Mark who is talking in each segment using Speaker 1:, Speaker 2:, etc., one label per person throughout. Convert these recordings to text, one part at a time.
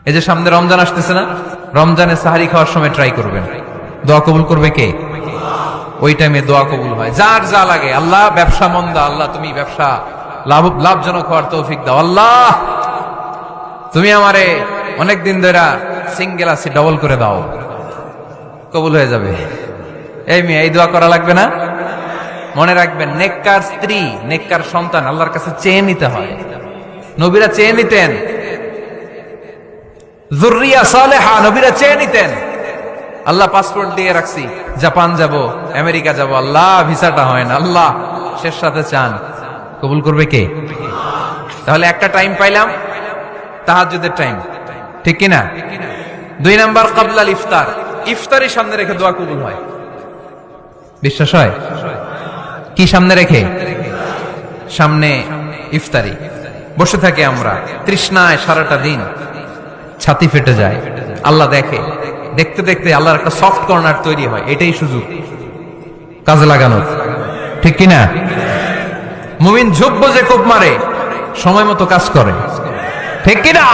Speaker 1: এই যে সামনে রমজান আসতেছে না, রমজানে সাহারি খাওয়ার সময় ট্রাই করবেন, দোয়া কবুল করবে কে? ওই টাইমে দোয়া কবুল হয়। যার যা লাগে, আল্লাহ ব্যবসা মন্দা, আল্লাহ তুমি ব্যবসা লাভজনক হওয়ার তৌফিক দাও, আল্লাহ তুমি আমারে অনেকদিন ধরে সিঙ্গেল আছি, ডবল করে দাও, কবুল হয়ে যাবে। এই মেয়ে, এই দোয়া করা লাগবে না? মনে রাখবেন, নেককার স্ত্রী, নেককার সন্তান আল্লাহর কাছে চেয়ে নিতে হয়। নবীরা চেয়ে নিতেন, যুররিয়া সালেহা নবীরা চেয়ে নিতেন। আল্লাহ পাসপোর্ট দিয়ে রাখছি, জাপান যাব, আমেরিকা যাব, আল্লাহ ভিসাটা হয় না, আল্লাহ শেষ সাথে চান, কবুল করবে কে? তাহলে একটা টাইম পাইলাম, তাহাজ্জুদের টাইম, ঠিক কিনা? 2 নাম্বার ক্বাবলাল ইফতার, ইফতারি সামনে রেখে দোয়া কবুল হয়। বিশ্বাস হয়? কি সামনে রেখে? সামনে ইফতারি। বসে থাকে আমরা তৃষ্ণায় সারাটা দিন, ছাতি ফেটে যায়, আল্লাহ দেখে, দেখতে দেখতে আল্লাহর একটা সফট কর্নার তৈরি হয়। এটাই সুযোগ কাজে লাগানোর, ঠিক কিনা? মুমিন ঝোপ বোঝে কোপ মারে, সময় মতো কাজ করে, ঠিক কিনা?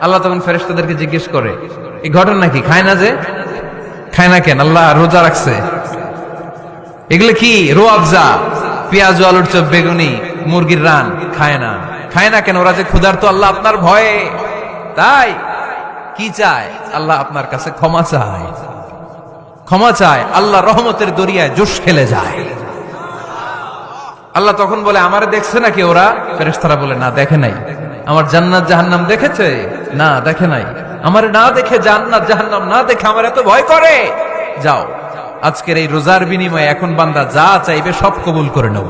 Speaker 1: আল্লাহ তখন ফেরেশতাদেরকে জিজ্ঞেস করে, এই ঘটনা কি? খায় না যে? খায় না কেন? আল্লাহ রোজা রাখছে, এগুলো কি? রোয়াবজা, পেঁয়াজ, আলুর চপ, বেগুনি, মুরগির রান, খায় না। খায় না কেন? ওরা যে ক্ষুধার্ত, আল্লাহ আপনার ভয়ে। তাই কি চায়? আল্লাহ আপনার কাছে ক্ষমা চায়, ক্ষমা চায়। আল্লাহ রহমতের দরিয়ায় জোশ খেলে যায়। আল্লাহ তখন বলে, আমারে দেখছে নাকি ওরা? ফেরেশতারা বলে, না দেখে নাই। আমার জান্নাত জাহান্নাম দেখেছে? না দেখে নাই। আমারে না দেখে, জান্নাত জাহান্নাম না দেখে আমার এত ভয় করে। যাও, আজকের এই রোজার বিনিময়ে এখন বান্দা যা চাইবে সব কবুল করে নেব।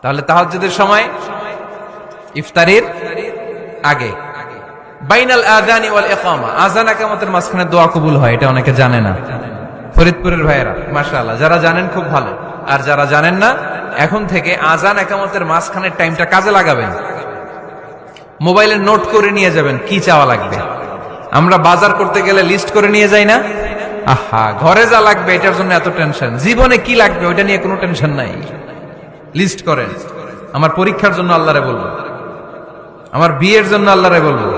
Speaker 1: তাহলে তাহাজ্জুদের সময়, ইফতারির আগে, বাইনাল আযানি ওয়াল ইকামা, আযান ইকামতের মাঝখানে দোয়া কবুল হয়। এটা অনেকে জানে না। ফরিদপুরের ভাইয়েরা মাশাআল্লাহ, যারা জানেন খুব ভালো, আর যারা জানেন না, এখন থেকে আযান ইকামতের মাঝখানের টাইমটা কাজে লাগাবেন। মোবাইলে নোট করে নিয়ে যাবেন কি চাওয়া লাগবে। আমরা বাজার করতে গেলে লিস্ট করে নিয়ে যাই না? আহা, ঘরে যা লাগবে এটার জন্য এত টেনশন, জীবনে কি লাগবে ওইটা নিয়ে কোনো টেনশন নাই। লিস্ট করেন। আমার পরীক্ষার জন্য আল্লাহরে বলবো, আমার বিয়ের জন্য আল্লাহরে বলবো,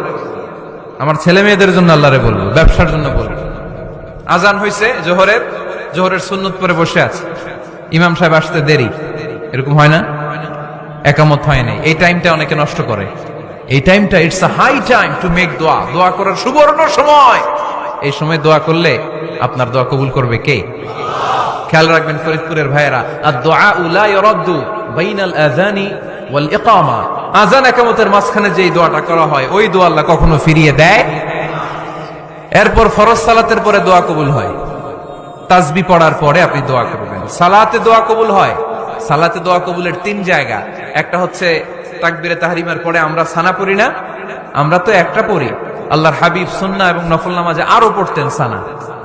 Speaker 1: আমার ছেলে মেয়েদের জন্য আল্লাহরে বলবো, ব্যবসার জন্য বলবো। আজান হয়েছে জোহরের সুন্নত পরে বসে আছে, ইমাম সাহেব আসতে দেরি, এরকম হয় না? একামত হয় নাই, এই টাইমটা অনেকে নষ্ট করে। এই টাইমটা, it's a high time to make দোয়া, দোয়া করার সুবর্ণ সময়। এই সময় দোয়া করলে আপনার দোয়া কবুল করবে কে? খেয়াল রাখবেন ফরিদপুরের ভাইয়েরা, আদ-দুআউ লা ইউরাদ্দু বাইনাল আযানি ওয়াল ইকামা, আযান ইকামতের মাঝখানে যেই দোয়াটা করা হয় ওই দোয়া আল্লাহ কখনো ফিরিয়ে দেয়। এরপর ফরজ সালাতের পরে দোয়া কবুল হয়, তাসবিহ পড়ার পরে আপনি দোয়া করবেন। সালাতে দোয়া কবুল হয়, সালাতে দোয়া কবুলের 3 জায়গা। একটা হচ্ছে তাকবীরে তাহরিমার পরে আমরা সানা পড়ি না, আমরা তো একটা পড়ি, আল্লাহর হাবিব সুন্নাহ এবং নফল নামাজে আরো পড়তেন সানা,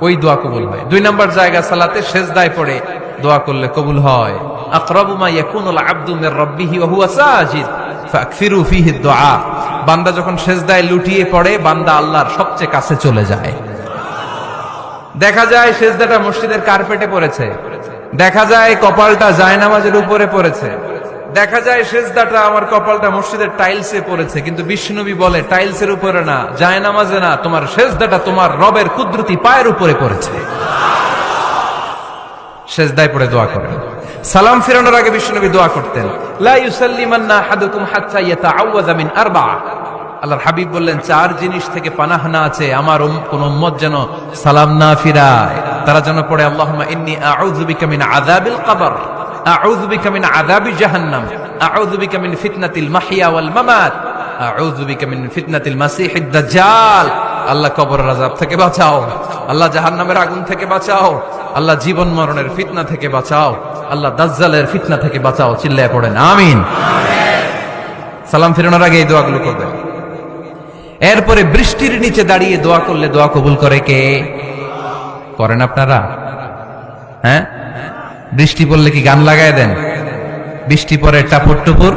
Speaker 1: ওই দোয়া কবুল হয়। 2 নম্বর জায়গা, সালাতে সেজদায় পড়ে দোয়া করলে কবুল হয়। আকরাবু মা ইয়াকুনুল আবদু মির রাব্বিহি ওয়া হুয়া সাজিদ ফাকসিরু ফীহি দুআ, বান্দা যখন সেজদায় লুটিয়ে পড়ে বান্দা আল্লাহর সবচেয়ে কাছে চলে যায়। দেখা যায় সেজদাটা মসজিদের কার্পেটে পড়েছে, দেখা যায় কপালটা জায়নামাজের উপরে পড়েছে, দেখা যায় সেজদাটা আমার কপালটা মসজিদের টাইলসে পড়েছে, কিন্তু বিশ্বনবী বলে টাইলসের উপরে না, জায়নামাজে না, তোমার সেজদাটা তোমার রবের কুদরতি পায়ের উপরে পড়েছে। সেজদায় পড়ে দোয়া করেন। সালাম ফিরানোর আগে বিশ্বনবী দোয়া করতেন, লা ইউসাল্লিমান্না আহাদুকুম হাত্তা ইয়াতাআওয়াযা মিন আরবা'a। আল্লাহর হাবিব বললেন 4 জিনিস থেকে পানাহ না আছে আমার কোন উম্মত যেন সালাম না ফিরায়। তারা যেন পড়ে, আল্লাহুম্মা ইন্নী আউযু বিকা মিন আযাবিল কবর, আউযু বিকা মিন আযাবি জাহান্নাম, আউযু বিকা মিন ফিতনাতিল মাহইয়া ওয়াল মামাত, আউযু বিকা মিন ফিতনাতিল মাসিহিদ দাজ্জাল। আল্লাহ কবরের আযাব থেকে বাঁচাও, আল্লাহ জাহান্নামের আগুন থেকে বাঁচাও, আল্লাহ জীবন মরণের ফিতনা থেকে বাঁচাও, আল্লাহ দাজ্জালের ফিতনা থেকে বাঁচাও। চিল্লায়ে পড়েন আমিন। সালাম ফিরানোর আগে এই দোয়াগুলো করবেন। এরপরে বৃষ্টির নিচে দাঁড়িয়ে দোয়া করলে দোয়া কবুল করে কে? করেন আপনারা? হ্যাঁ, বৃষ্টি পড়লে কি গান লাগায় দেন? বৃষ্টি পরে টাপুর টুপুর,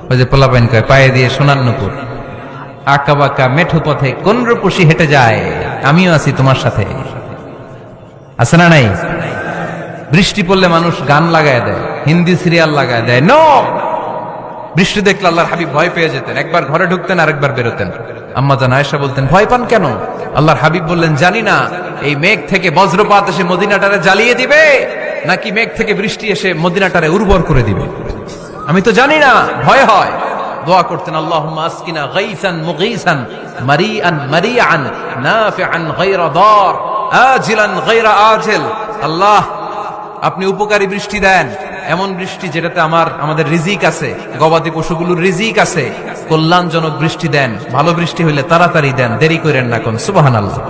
Speaker 1: ওই যে পোলাপাইন কয় পায়ে দিয়ে সোনার নুপুর, আঁকা বাঁকা মেঠো পথে কোন রূপসী হেঁটে যায়, আমিও আছি তোমার সাথে, আছে না নাই? বৃষ্টি পড়লে মানুষ গান লাগায় দেয়, হিন্দি সিরিয়াল লাগায় দেয়। নো, বৃষ্টি দেখলে আল্লাহর হাবিব ভয় পেয়ে যেতেন, একবার ঘরে ঢুকতেন আরেকবার বেরোতেন। আম্মা জান আয়েশা বলতেন, ভয় পান কেন? আল্লাহর হাবিব বললেন, জানি না এই মেঘ থেকে বজ্রপাত এসে মদিনাটারে জ্বালিয়ে দিবে নাকি মেঘ থেকে বৃষ্টি এসে মদিনাটারে উর্বর করে দিবে, আমি তো জানি না, ভয় হয়। দোয়া করতেন, আল্লাহুম্মা আসকিনা গাইসান মুগীসান মারিআন মারিআন নাফিআন গায়রা দার আজিলান গায়রা আজিল। আল্লাহ, আপনি উপকারী বৃষ্টি দেন, এমন বৃষ্টি যেটাতে আমাদের রিজিক আছে, গবাদি পশুগুলোর রিজিক আছে। কল্যাণজনক বৃষ্টি দেন, ভালো বৃষ্টি হইলে তাড়াতাড়ি দেন, দেরি করেন না কোন। সুবহানাল্লাহ।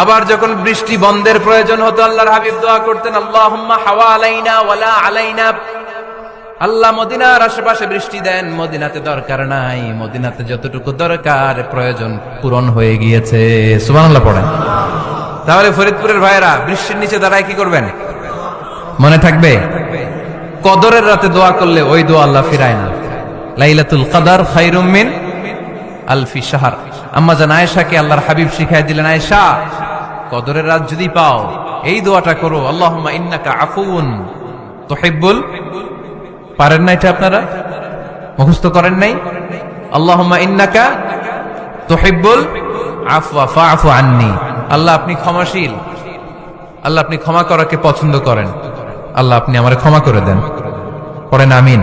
Speaker 1: আবার যখন বৃষ্টি বন্ধের প্রয়োজন হতো, আল্লাহর হাবিব দোয়া করতেন, আল্লাহুম্মা হাওয়ালাইনা ওয়ালা আলাইনা। আল্লাহ মদিনার আশেপাশে বৃষ্টি দেন, মদিনাতে দরকার নাই, মদিনাতে যতটুকু দরকার প্রয়োজন পূরণ হয়ে গিয়েছে। সুবহানাল্লাহ পড়েন। তাহলে ফরিদপুরের ভাইয়েরা বৃষ্টির নিচে দাঁড়ায় কি করবেন? মনে থাকবে, কদরের রাতে দোয়া করলে ওই দোয়া আল্লাহ ফিরায় না। লাইলাতুল কদর খায়রুম মিন আলফি শাহর। আম্মা জান আয়েশাকে আল্লাহর হাবিব শিখায় দিলেন, আয়েশা, কদরের রাত যদি পাও এই দোয়াটা করো, আল্লাহুম্মা ইন্নাকা আফুউন তুহিব্বুল। পারেন না এটা? আপনারা মুখস্থ করেন নাই? আল্লাহুম্মা ইন্নাকা তুহিব্বুল আফওয়া ফাআফু আন্নি। আল্লাহ আপনি ক্ষমাশীল, আল্লাহ আপনি ক্ষমা করাকে পছন্দ করেন, আল্লাহ আপনি আমারে ক্ষমা করে দেন। পড়েন আমিন।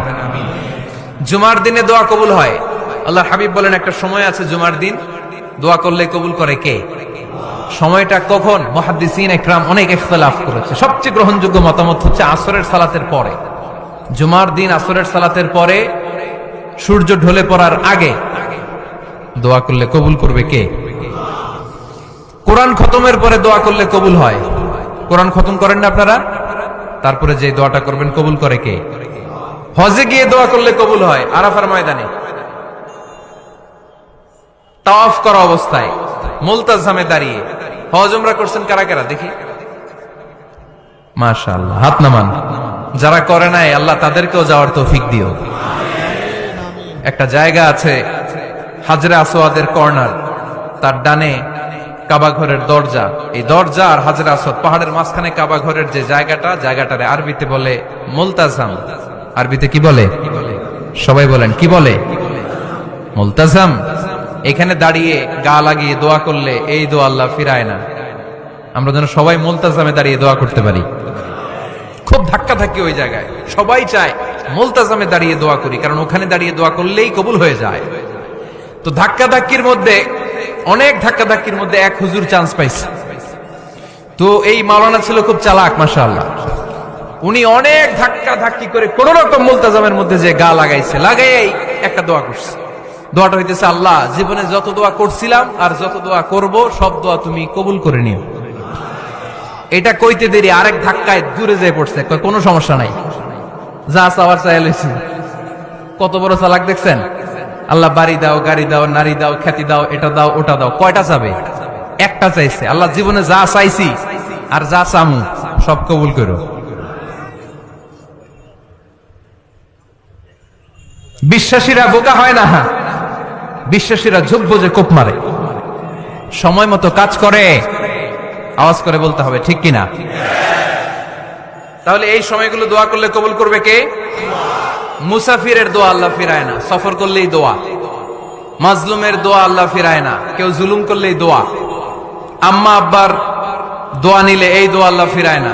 Speaker 1: জুমার দিনে দোয়া কবুল হয়। আল্লাহর হাবিব বলেন, একটা সময় আছে জুমার দিন দোয়া করলে কবুল করে কে? সময়টা কখন? মুহাদ্দিসিন ইকরাম অনেক ইখতিলাফ করেছে। সবচেয়ে গ্রহণযোগ্য মতামত হচ্ছে আসরের সালাতের পরে। জুমার দিন আসরের সালাতের পরে সূর্য ঢলে পড়ার আগে দোয়া করলে কবুল করবে কে? কোরআন খতমের পরে দোয়া করলে কবুল হয়। কোরআন খতম করেন না আপনারা? তারপরে যে দোয়াটা করবেন কবুল করে কে? হজে গিয়ে দোয়া করলে কবুল হয়, আরাফার ময়দানে তাওয়াফ করা অবস্থায় মুলতাজামে দাঁড়িয়ে। হজ উমরা করছেন কারা কারা দেখি? মাশাআল্লাহ, হাত নামান। যারা করে নাই আল্লাহ তাদেরকেও যাওয়ার তৌফিক দিও। একটা জায়গা আছে হাজরে আসওয়াদের কর্নার, তার ডানে কাবা ঘরের দরজা। এই দরজা আর হাজরে আসওয়াদ পাহাড়ের মাঝখানে কাবা ঘরের যে জায়গাটারে আরবিতে বলে মুলতাজাম। আরবিতে কি বলে? সবাই বলেন, কি বলে? মুলতাজাম। এখানে দাঁড়িয়ে গা লাগিয়ে দোয়া করলে এই দোয়া আল্লাহ ফিরায় না। আমরা যেন সবাই মুলতাজামে দাঁড়িয়ে দোয়া করতে পারি। খুব ধাক্কা ধাক্কি ওই জায়গায়, সবাই চায় মুলতাজামে দাঁড়িয়ে দোয়া করি, কারণ ওখানে দাঁড়িয়ে দোয়া করলেই কবুল হয়ে যায়। তো ধাক্কা ধাক্কির মধ্যে, অনেক ধাক্কা ধাক্কির মধ্যে এক হুজুর চান্স পাইছে। তো এই মাওলানা ছিল খুব চালাক, মাশাআল্লাহ। উনি অনেক ধাক্কা ধাক্কি করে কোন রকম মুলতাজামের মধ্যে যে গা লাগাইছে, লাগাই একটা দোয়া করছে। দোয়াটা হইতেছে, আল্লাহ জীবনে যত দোয়া করছিলাম আর যত দোয়া করব সব দোয়া তুমি কবুল করে নিও। এটা কইতে দেরি আরেক ধাক্কায় দূরে যেয়ে পড়ছে, কোনো সমস্যা নাই, যা চাওয়ার চাইলেছি। কত বড় চালাক দেখছেন? আল্লাহ বাড়ি দাও, গাড়ি দাও, নারী দাও, খ্যাতি দাও, এটা দাও, ওটা দাও। কয়টা চাবে? একটা চাইছে। আল্লাহ জীবনে যা চাইছি আর যা চামু সব কবুল করো। বিশ্বাসীরা বোকা হয় না, বিশ্বাসীরা ঝোপ বোঝে কোপ মারে। সময় মতো কাজ করে, আওয়াজ করে বলতে হবে ঠিক কিনা? তাহলে এই সময়গুলো দোয়া করলে কবুল করবে কে? মুসাফিরের দোয়া আল্লাহ ফিরায় না, সফর করলেই দোয়া। মাজলুমের দোয়া আল্লাহ ফিরায় না, কেউ জুলুম করলেই দোয়া। আম্মা আব্বার দোয়া নিলে এই দোয়া আল্লাহ ফিরায় না।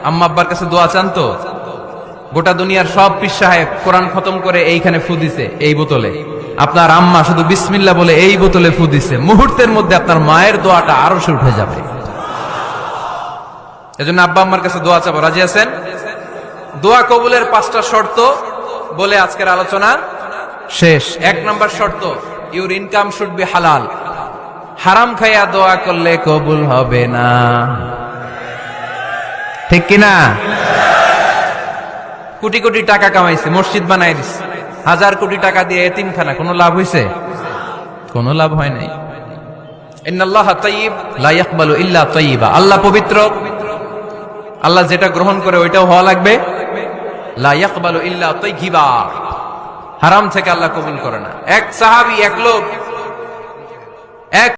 Speaker 1: আম্মা আব্বার কাছে দোয়া চান তো? গোটা দুনিয়ার সব পীর সাহেব কোরআন খতম করে এইখানে ফু দিছে এই বোতলে, আপনার আম্মা শুধু বিসমিল্লাহ বলে এই বোতলে ফু দিছে, মুহূর্তের মধ্যে আপনার মায়ের দোয়াটা আরো সে উঠে যাবে। এজন্য আব্বা আম্মার কাছে দোয়া চাবো, রাজি আছেন? দোয়া কবুলের 5টা শর্ত বলে আজকের আলোচনা শেষ। 1 নম্বর শর্ত, ইউর ইনকাম শুড বি হালাল। হারাম খাইয়া দোয়া করলে কবুল হবে না, ঠিক কিনা? কোটি কোটি টাকা কামাইছে, মসজিদ বানাই দিছে, 1000 কোটি টাকা দিয়ে এতিমখানা, কোনো লাভ হইছে? কোনো লাভ হয় নাই। ইন্নাল্লাহা তাইয়্যিব লা ইয়াকবালু ইল্লা তাইয়্যিবা। আল্লাহ পবিত্র, আল্লাহ যেটা গ্রহণ করে ওইটাও হওয়া লাগবে। লা ইয়াকবালু ইল্লা তাইয়্যিবা, হারাম থেকে আল্লাহ কবুল করে না। এক সাহাবী, এক লোক